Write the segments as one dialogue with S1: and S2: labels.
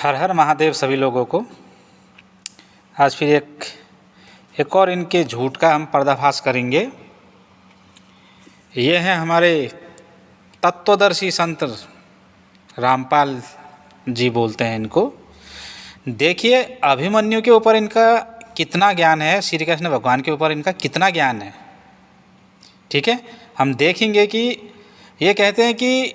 S1: हर हर महादेव सभी लोगों को। आज फिर एक और इनके झूठ का हम पर्दाफाश करेंगे। ये हैं हमारे तत्वदर्शी संत रामपाल जी बोलते हैं इनको। देखिए अभिमन्यु के ऊपर इनका कितना ज्ञान है, श्री कृष्ण भगवान के ऊपर इनका कितना ज्ञान है। ठीक है, हम देखेंगे कि ये कहते हैं कि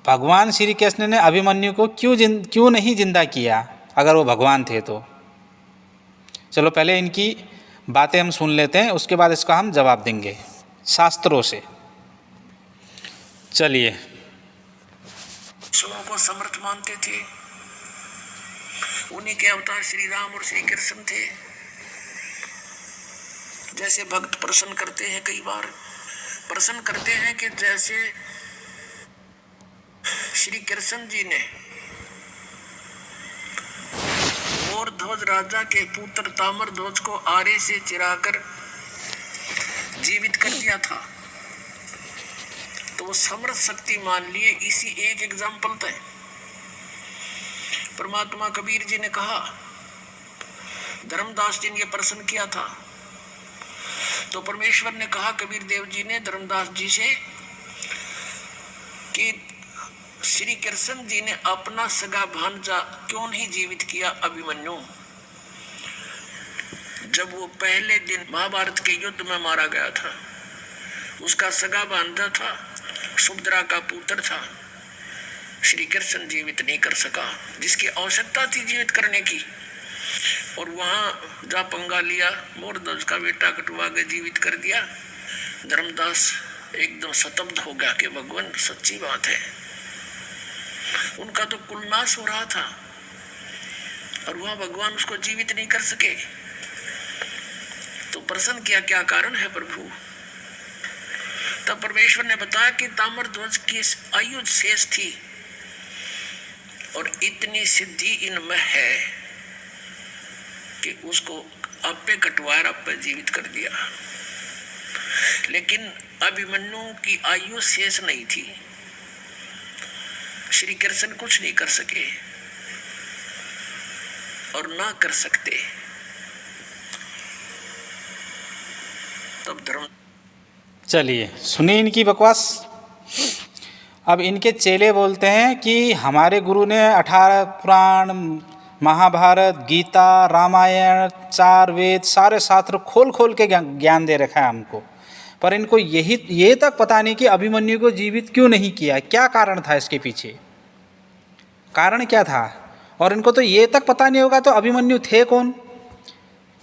S1: भगवान श्री कृष्ण ने अभिमन्यु को क्यों नहीं जिंदा किया अगर वो भगवान थे तो। चलो पहले इनकी बातें हम सुन लेते हैं, उसके बाद इसका हम जवाब देंगे शास्त्रों से। चलिए।
S2: सबों को समर्थ मानते थे, उन्हीं के अवतार श्री राम और श्री कृष्ण थे। जैसे भक्त प्रसन्न करते हैं, कई बार प्रसन्न करते हैं कि जैसे श्री कृष्ण जी ने और ध्वज राजा के पुत्र ताम्र ध्वज को आरे से चिराकर जीवित कर दिया था, तो वो समर्थ शक्ति मान लिए। इसी एक एग्जाम्पल था। परमात्मा कबीर जी ने कहा, धर्मदास जी ने प्रश्न किया था, तो परमेश्वर ने कहा कबीर देव जी ने धर्मदास जी से कि श्री कृष्ण जी ने अपना सगा भांजा क्यों नहीं जीवित किया अभिमन्यु, जब वो पहले दिन महाभारत के युद्ध में मारा गया था। उसका सगा भांजा था, सुभद्रा का पुत्र था। श्री कृष्ण जीवित नहीं कर सका, जिसकी आवश्यकता थी जीवित करने की, और वहां जा पंगा लिया, मोरध्वज का बेटा कटवा के जीवित कर दिया। धर्मदास एकदम स्तब्ध हो गया कि भगवान सच्ची बात है। उनका तो कुल नाश हो रहा था और वहां भगवान उसको जीवित नहीं कर सके। तो प्रश्न किया, क्या कारण है प्रभु? तब परमेश्वर ने बताया कि ताम्र ध्वज की आयु शेष थी और इतनी सिद्धि इनमें है कि उसको आपे कटवाया, आपे जीवित कर दिया। लेकिन अभिमन्यु की आयु शेष नहीं थी, श्री कृष्ण कुछ नहीं कर सके और ना कर सकते। तब धर्म।
S1: चलिए सुनिए इनकी बकवास। अब इनके चेले बोलते हैं कि हमारे गुरु ने 18 पुराण, महाभारत, गीता, रामायण, 4 वेद, सारे शास्त्र खोल खोल के ज्ञान दे रखा है हमको, पर इनको ये तक पता नहीं कि अभिमन्यु को जीवित क्यों नहीं किया। क्या कारण था इसके पीछे, कारण क्या था? और इनको तो ये तक पता नहीं होगा तो अभिमन्यु थे कौन,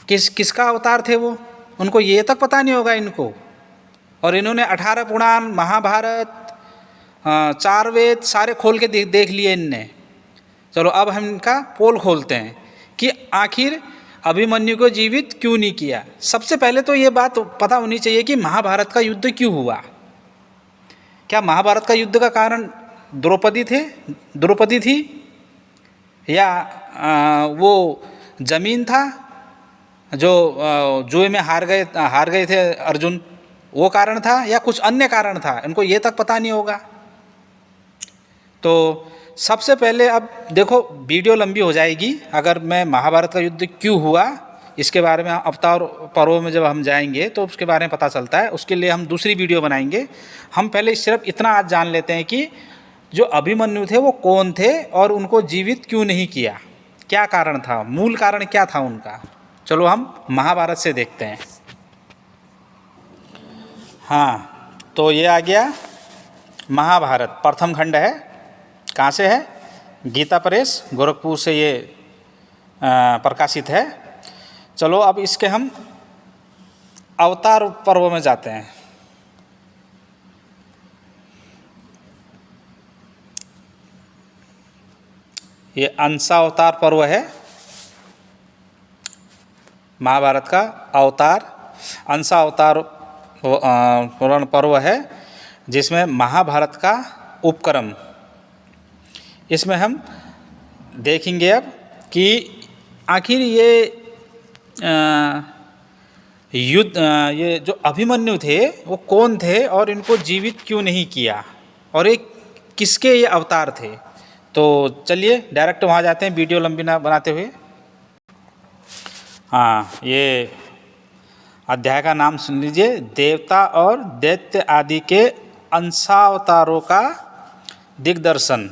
S1: किसका अवतार थे वो, उनको ये तक पता नहीं होगा इनको। और इन्होंने 18 पुराण, महाभारत, 4 वेद सारे खोल के देख लिए इनने। चलो अब हम इनका पोल खोलते हैं कि आखिर अभिमन्यु को जीवित क्यों नहीं किया। सबसे पहले तो ये बात पता होनी चाहिए कि महाभारत का युद्ध क्यों हुआ। क्या महाभारत का युद्ध का कारण द्रौपदी थी, या वो जमीन था जो जुए में हार गए थे अर्जुन, वो कारण था, या कुछ अन्य कारण था? इनको ये तक पता नहीं होगा। तो सबसे पहले अब देखो, वीडियो लंबी हो जाएगी अगर मैं महाभारत का युद्ध क्यों हुआ इसके बारे में अवतार पर्व में जब हम जाएंगे तो उसके बारे में पता चलता है। उसके लिए हम दूसरी वीडियो बनाएंगे। हम पहले सिर्फ इतना आज जान लेते हैं कि जो अभिमन्यु थे वो कौन थे और उनको जीवित क्यों नहीं किया, क्या कारण था, मूल कारण क्या था उनका। चलो हम महाभारत से देखते हैं। हाँ, तो ये आ गया महाभारत, प्रथम खंड है। कहाँ से है? गीता प्रेस गोरखपुर से ये प्रकाशित है। चलो अब इसके हम अवतार पर्व में जाते हैं। ये अंशा अवतार पर्व है, महाभारत का अवतार अंशा अवतार पुराण पर्व है, जिसमें महाभारत का उपक्रम इसमें हम देखेंगे अब कि आखिर ये ये जो अभिमन्यु थे वो कौन थे और इनको जीवित क्यों नहीं किया, और ये किसके ये अवतार थे। तो चलिए डायरेक्ट वहाँ जाते हैं वीडियो लंबी ना बनाते हुए। हाँ, ये अध्याय का नाम सुन लीजिए, देवता और दैत्य आदि के अंशावतारों का दिग्दर्शन।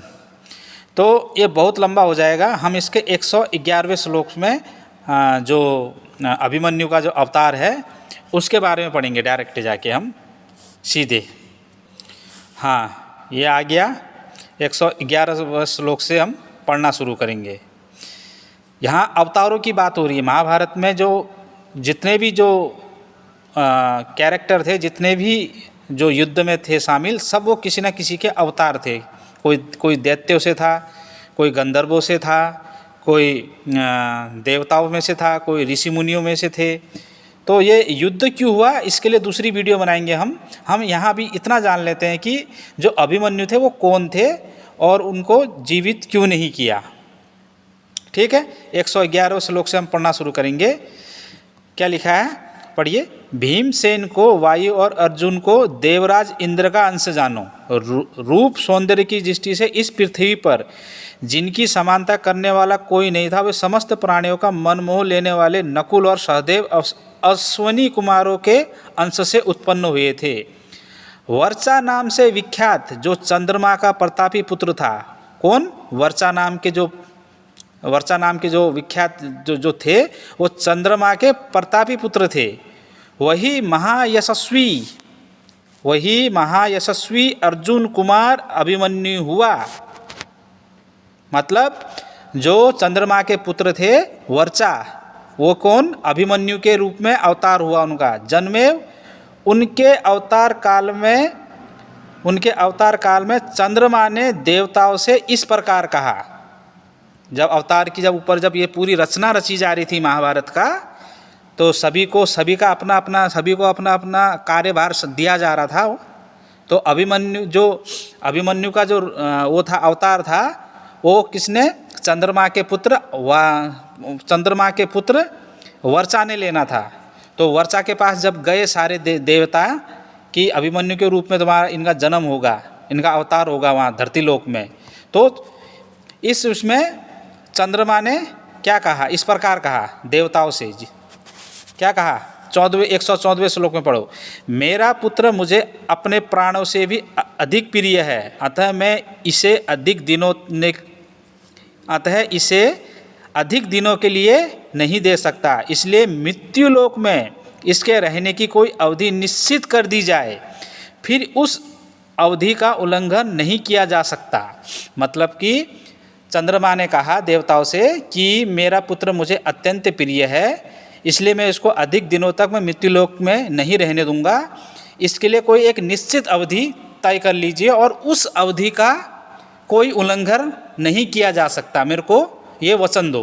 S1: तो ये बहुत लंबा हो जाएगा, हम इसके 111वें श्लोक में जो अभिमन्यु का जो अवतार है उसके बारे में पढ़ेंगे डायरेक्ट जाके हम सीधे। हाँ, ये आ गया 111वें श्लोक से हम पढ़ना शुरू करेंगे। यहाँ अवतारों की बात हो रही है। महाभारत में जो जितने भी जो कैरेक्टर थे, जितने भी जो युद्ध में थे शामिल, सब वो किसी न किसी के अवतार थे। कोई दैत्यों से था, कोई गंधर्वों से था, कोई देवताओं में से था, कोई ऋषि मुनियों में से थे। तो ये युद्ध क्यों हुआ, इसके लिए दूसरी वीडियो बनाएंगे हम यहाँ भी इतना जान लेते हैं कि जो अभिमन्यु थे वो कौन थे और उनको जीवित क्यों नहीं किया। ठीक है, 111वें श्लोक से हम पढ़ना शुरू करेंगे। क्या लिखा है, पढ़िए। भीमसेन को वायु और अर्जुन को देवराज इंद्र का अंश जानो। रूप सौंदर्य की दृष्टि से इस पृथ्वी पर जिनकी समानता करने वाला कोई नहीं था, वे समस्त प्राणियों का मन मोह लेने वाले नकुल और सहदेव अश्वनी कुमारों के अंश से उत्पन्न हुए थे। वर्चा नाम से विख्यात जो चंद्रमा का प्रतापी पुत्र था। कौन? वर्चा नाम के जो विख्यात जो थे वो चंद्रमा के प्रतापी पुत्र थे। वही महायशस्वी अर्जुन कुमार अभिमन्यु हुआ। मतलब जो चंद्रमा के पुत्र थे वर्चा, वो कौन? अभिमन्यु के रूप में अवतार हुआ उनका जन्मे। उनके अवतार काल में चंद्रमा ने देवताओं से इस प्रकार कहा। जब अवतार की जब ये पूरी रचना रची जा रही थी महाभारत का, तो सभी को अपना अपना कार्यभार दिया जा रहा था। तो अभिमन्यु का जो वो था अवतार था, वो किसने? चंद्रमा के पुत्र वर्चा ने लेना था। तो वर्चा के पास जब गए सारे देवता कि अभिमन्यु के रूप में तुम्हारा इनका जन्म होगा, इनका अवतार होगा वहाँ धरती लोक में, तो उसमें चंद्रमा ने क्या कहा? इस प्रकार कहा देवताओं से। क्या कहा? 114वें श्लोक में पढ़ो। मेरा पुत्र मुझे अपने प्राणों से भी अधिक प्रिय है, अतः इसे अधिक दिनों के लिए नहीं दे सकता। इसलिए मृत्यु लोक में इसके रहने की कोई अवधि निश्चित कर दी जाए, फिर उस अवधि का उल्लंघन नहीं किया जा सकता। मतलब कि चंद्रमा ने कहा देवताओं से कि मेरा पुत्र मुझे अत्यंत प्रिय है, इसलिए मैं इसको अधिक दिनों तक मैं मृत्युलोक में नहीं रहने दूंगा। इसके लिए कोई एक निश्चित अवधि तय कर लीजिए और उस अवधि का कोई उल्लंघन नहीं किया जा सकता, मेरे को ये वचन दो।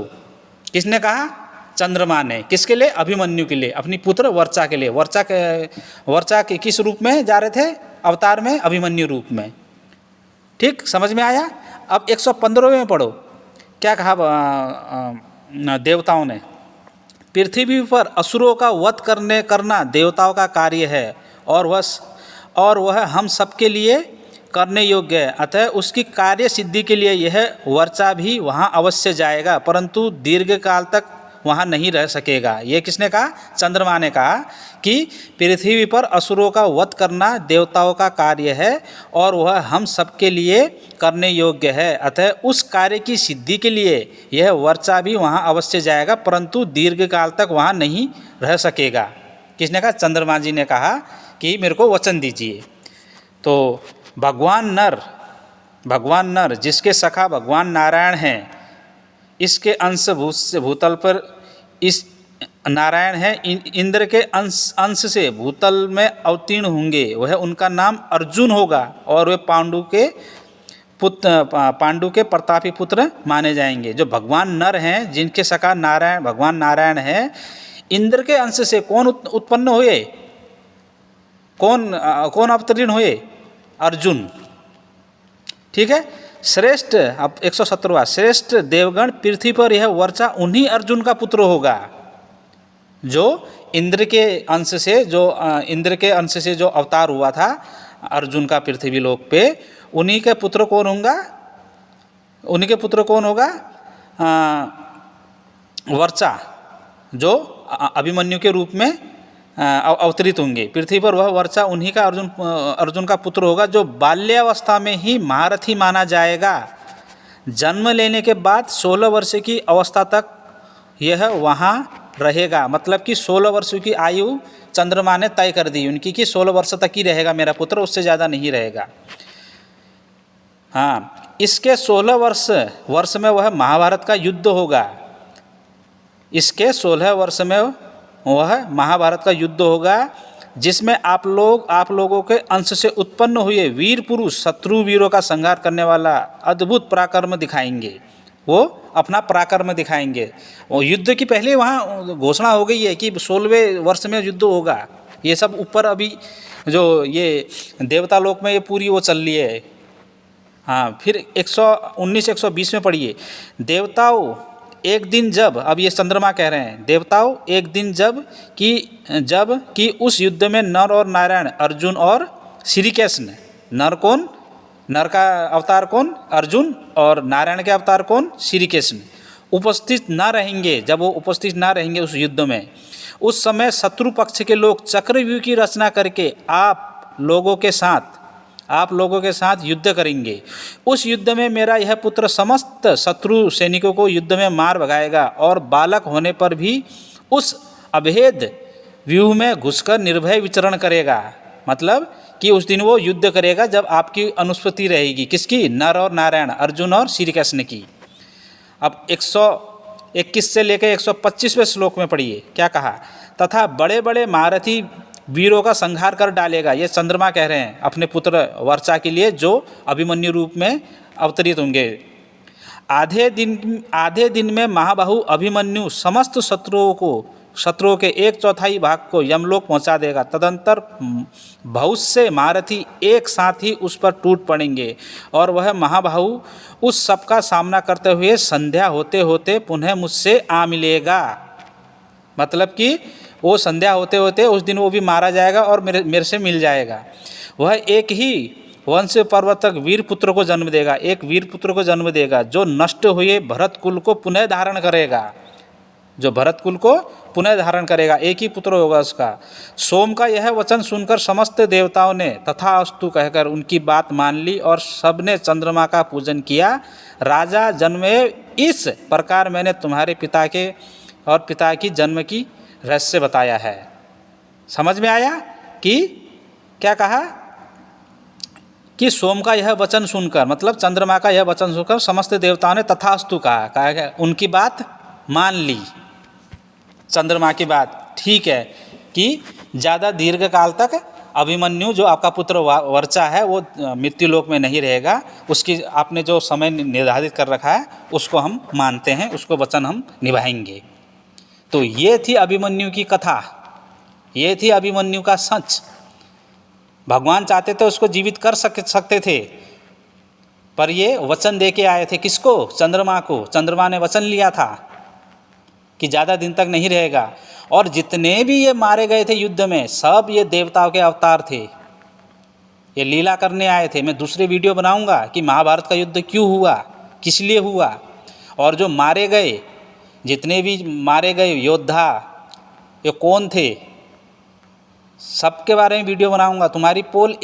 S1: किसने कहा? चंद्रमा ने। किसके लिए? अभिमन्यु के लिए, अपनी पुत्र वर्चा के लिए। वर्चा के किस रूप में जा रहे थे अवतार में? अभिमन्यु रूप में। ठीक, समझ में आया? अब 115वें में पढ़ो, क्या कहा देवताओं ने? पृथ्वी पर असुरों का वध करना देवताओं का कार्य है और वह हम सबके लिए करने योग्य है, अतः उसकी कार्य सिद्धि के लिए यह वर्चा भी वहाँ अवश्य जाएगा, परंतु दीर्घ काल तक वहाँ नहीं रह सकेगा। ये किसने कहा? चंद्रमा ने कहा कि पृथ्वी पर असुरों का वध करना देवताओं का कार्य है और वह हम सबके लिए करने योग्य है, अतः उस कार्य की सिद्धि के लिए यह वर्चा भी वहाँ अवश्य जाएगा, परंतु दीर्घ काल तक वहाँ नहीं रह सकेगा। किसने कहा? चंद्रमा जी ने कहा कि मेरे को वचन दीजिए। तो भगवान नर जिसके सखा भगवान नारायण हैं, इसके अंश भूतल पर इस नारायण है, इंद्र के अंश से भूतल में अवतीर्ण होंगे। वह उनका नाम अर्जुन होगा और वे पांडु के प्रतापी पुत्र माने जाएंगे। जो भगवान नर हैं, जिनके सखा भगवान नारायण हैं, इंद्र के अंश से कौन उत्पन्न हुए? कौन अवतीर्ण हुए? अर्जुन। ठीक है। श्रेष्ठ, अब 117वां, श्रेष्ठ देवगण पृथ्वी पर यह वर्चा उन्हीं अर्जुन का पुत्र होगा जो इंद्र के अंश से जो अवतार हुआ था अर्जुन का पृथ्वी लोक पे। उन्हीं के पुत्र कौन होगा? उनके पुत्र कौन होगा? वर्चा, जो अभिमन्यु के रूप में अवतरित होंगे पृथ्वी पर। वह वर्चा उन्हीं का अर्जुन का पुत्र होगा, जो बाल्यावस्था में ही महारथी माना जाएगा। जन्म लेने के बाद 16 वर्ष की अवस्था तक यह वहाँ रहेगा। मतलब कि 16 वर्ष की आयु चंद्रमा ने तय कर दी उनकी कि 16 वर्ष तक ही रहेगा मेरा पुत्र, उससे ज़्यादा नहीं रहेगा। हाँ, इसके 16 वर्ष में वह महाभारत का युद्ध होगा। इसके 16 वर्ष में वह महाभारत का युद्ध होगा, जिसमें आप लोगों के अंश से उत्पन्न हुए वीर पुरुष शत्रु वीरों का संहार करने वाला अद्भुत पराक्रम दिखाएंगे। वो अपना पराक्रम दिखाएंगे। वो युद्ध की पहले वहाँ घोषणा हो गई है कि 16वें वर्ष में युद्ध होगा। ये सब ऊपर अभी जो ये देवता लोक में ये पूरी वो चल रही है। हाँ, फिर 119-120 में पढ़िए, देवताओं एक दिन जब, अब ये चंद्रमा कह रहे हैं, देवताओं एक दिन जब कि उस युद्ध में नर और नारायण, अर्जुन और श्री कृष्ण, नर कौन? नर का अवतार कौन? अर्जुन, और नारायण के अवतार कौन? श्री कृष्ण, उपस्थित ना रहेंगे। जब वो उपस्थित ना रहेंगे उस युद्ध में, उस समय शत्रु पक्ष के लोग चक्रव्यूह की रचना करके आप लोगों के साथ युद्ध करेंगे। उस युद्ध में मेरा यह पुत्र समस्त शत्रु सैनिकों को युद्ध में मार भगाएगा, और बालक होने पर भी उस अभेद व्यूह में घुसकर निर्भय विचरण करेगा। मतलब कि उस दिन वो युद्ध करेगा जब आपकी अनुस्मृति रहेगी। किसकी? नर और नारायण, अर्जुन और श्री कृष्ण की। अब 121 से लेकर 125वें श्लोक में पढ़िए क्या कहा, तथा बड़े बड़े महारथी वीरों का संहार कर डालेगा। ये चंद्रमा कह रहे हैं अपने पुत्र वर्चा के लिए, जो अभिमन्यु रूप में अवतरित होंगे। आधे दिन में महाबाहु अभिमन्यु समस्त शत्रुओं के 1/4 भाग को यमलोक पहुंचा देगा। तदंतर बहुत से महारथी एक साथ ही उस पर टूट पड़ेंगे, और वह महाबाहु उस सब का सामना करते हुए संध्या होते होते पुनः मुझसे आ मिलेगा। मतलब कि वो संध्या होते होते उस दिन वो भी मारा जाएगा और मेरे से मिल जाएगा। वह एक ही वंश पर्वतक वीर पुत्र को जन्म देगा, एक वीर पुत्र को जन्म देगा, जो नष्ट हुए भरत कुल को पुनः धारण करेगा। जो भरत कुल को पुनः धारण करेगा, एक ही पुत्र होगा उसका। सोम का यह वचन सुनकर समस्त देवताओं ने तथास्तु कहकर उनकी बात मान ली, और सबने चंद्रमा का पूजन किया। राजा जन्मे, इस प्रकार मैंने तुम्हारे पिता के और पिता की जन्म की रहस्य बताया है। समझ में आया कि क्या कहा कि सोम का यह वचन सुनकर, मतलब चंद्रमा का यह वचन सुनकर समस्त देवताओं ने तथास्तु कहा, उनकी बात मान ली, चंद्रमा की बात। ठीक है कि ज़्यादा दीर्घ काल तक अभिमन्यु जो आपका पुत्र वर्चा है वो मृत्युलोक में नहीं रहेगा। उसकी आपने जो समय निर्धारित कर रखा है उसको हम मानते हैं, उसको वचन हम निभाएंगे। तो ये थी अभिमन्यु की कथा, ये थी अभिमन्यु का सच। भगवान चाहते थे उसको जीवित कर सकते थे, पर ये वचन दे के आए थे। किसको? चंद्रमा को। चंद्रमा ने वचन लिया था कि ज़्यादा दिन तक नहीं रहेगा। और जितने भी ये मारे गए थे युद्ध में, सब ये देवताओं के अवतार थे, ये लीला करने आए थे। मैं दूसरे वीडियो बनाऊंगा कि महाभारत का युद्ध क्यों हुआ, किस लिए हुआ, और जो मारे गए, जितने भी मारे गए योद्धा ये कौन थे, सबके बारे में वीडियो बनाऊंगा। तुम्हारी पोल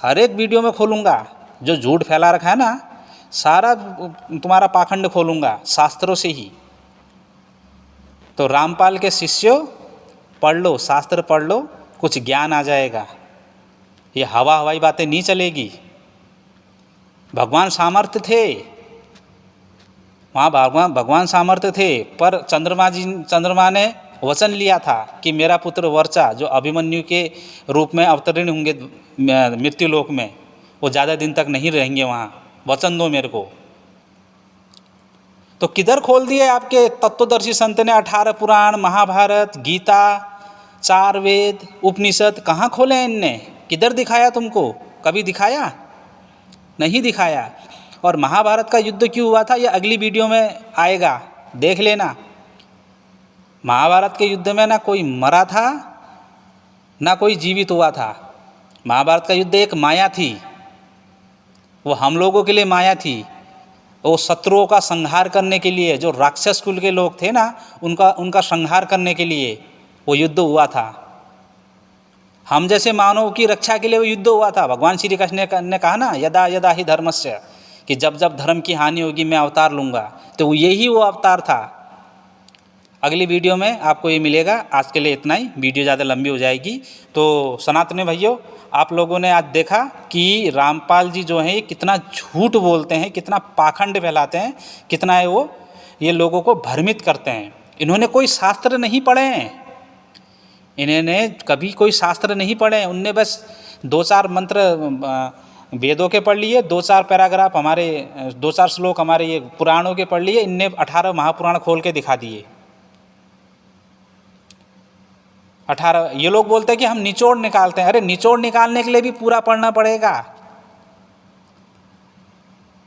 S1: हर एक वीडियो में खोलूंगा। जो झूठ फैला रखा है ना, सारा तुम्हारा पाखंड खोलूंगा शास्त्रों से ही। तो रामपाल के शिष्यों, पढ़ लो, शास्त्र पढ़ लो, कुछ ज्ञान आ जाएगा। ये हवाई बातें नहीं चलेगी। भगवान सामर्थ्य थे, वहाँ भगवान सामर्थ्य थे, पर चंद्रमा ने वचन लिया था कि मेरा पुत्र वर्चा जो अभिमन्यु के रूप में अवतरण होंगे मृत्युलोक में, वो ज़्यादा दिन तक नहीं रहेंगे वहाँ, वचन दो मेरे को। तो किधर खोल दिए आपके तत्वदर्शी संत ने? 18 पुराण, महाभारत, गीता, 4 वेद, उपनिषद कहाँ खोले हैं इनने? किधर दिखाया तुमको? कभी दिखाया? नहीं दिखाया। और महाभारत का युद्ध क्यों हुआ था ये अगली वीडियो में आएगा, देख लेना। महाभारत के युद्ध में ना कोई मरा था ना कोई जीवित हुआ था। महाभारत का युद्ध एक माया थी, वो हम लोगों के लिए माया थी। वो शत्रुओं का संहार करने के लिए, जो राक्षस कुल के लोग थे ना, उनका संहार करने के लिए वो युद्ध हुआ था। हम जैसे मानव की रक्षा के लिए वो युद्ध हुआ था। भगवान श्री कृष्ण ने कहा ना, यदा यदा ही धर्मस्य, कि जब जब धर्म की हानि होगी मैं अवतार लूँगा, तो यही वो अवतार था। अगली वीडियो में आपको ये मिलेगा। आज के लिए इतना ही, वीडियो ज़्यादा लंबी हो जाएगी। तो सनातनी भाइयों, आप लोगों ने आज देखा कि रामपाल जी जो हैं ये कितना झूठ बोलते हैं, कितना पाखंड फैलाते हैं, कितना है वो ये लोगों को भ्रमित करते हैं। इन्होंने कोई शास्त्र नहीं पढ़े हैं, इन्होंने कभी कोई शास्त्र नहीं पढ़े हैं। उनने बस 2-4 मंत्र वेदों के पढ़ लिए, 2-4 पैराग्राफ हमारे 2-4 श्लोक हमारे ये पुराणों के पढ़ लिए। इनने 18 महापुराण खोल के दिखा दिए। 18 ये लोग बोलते हैं कि हम निचोड़ निकालते हैं। अरे निचोड़ निकालने के लिए भी पूरा पढ़ना पड़ेगा,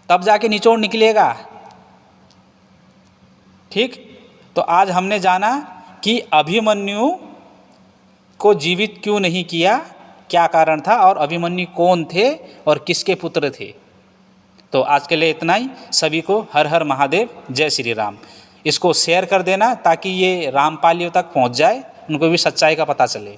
S1: तब जाके निचोड़ निकलेगा। ठीक, तो आज हमने जाना कि अभिमन्यु को जीवित क्यों नहीं किया, क्या कारण था, और अभिमन्यु कौन थे और किसके पुत्र थे। तो आज के लिए इतना ही। सभी को हर हर महादेव, जय श्री राम। इसको शेयर कर देना ताकि ये रामपालियों तक पहुंच जाए, उनको भी सच्चाई का पता चले।